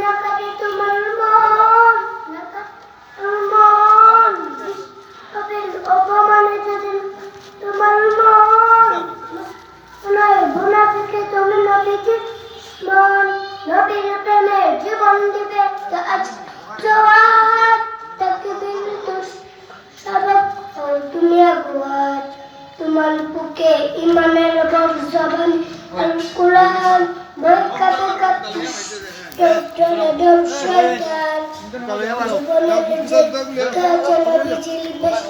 না কাটে তোমার মন, না কাটে মন, কবির অপমানে যদি তোমার মন, নয় মুনাফিকে তুমি নবীকে মন, নবীর প্রেমে জীবন দিবে তো আজ জওয়াত তাকে বিন্দু সবক তুমি আগুয়াত তোমার বুকে ইমানের রব জবান আল কুরআন বই কাঁপে কাঁপে চলে দম শয়তান জীবনের যে কাজল বিজলি বেশ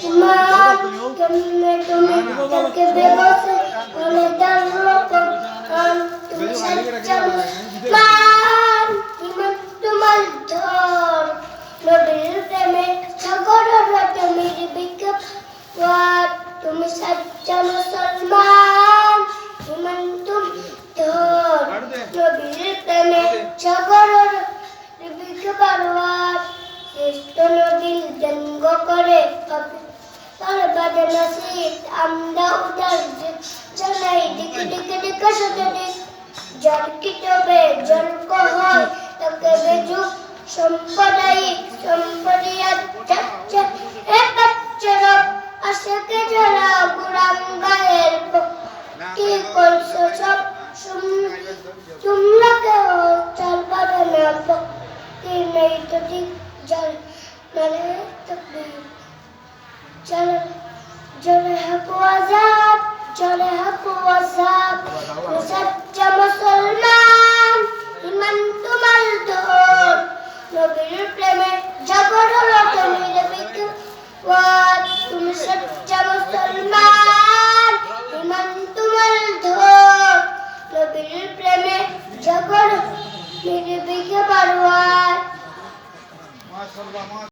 ইমান কেমনে তুমি তাকে বেবসে বলে দাও কোরআন তুমি সচ্চা মুসলমান ইমান তোমার ধর নবীর প্রেমে সাগর রাতে মেরে বিকপ ওয়াত তুমি সচ্চা মুসলমান ইমান তুমি ধর নবীর প্রেমে সাগর রাতে বিকপ ওয়াত শ্রেষ্ঠ নবীর জন্ম করে তার বাদে নসিব আমরা উদার জানাই দিকে দিকে দিকে সাথে জল কিতবে জল কহয় তাকে বেজুক সম্পদায়িক সম্পদিয়াত যাচ্ছে একচ্ছরব আশাকে যারা গুরাম গায়ের কি করছো সব তোমরা কেউ চাল পাবে না কি নেই তো ঠিক জল নালে তকবীর চলে জলে হাকু আজাব চলে হাকু আজাব সচ্চা মুসলমান ইমান তোমার ধর নবীর প্রেমে জাগরণ তুমি বিকওয়াত তুমি সচ্চা মুসলমান ইমান তোমার ধর নবীর প্রেমে জাগরণ তুমি বিকওয়াত।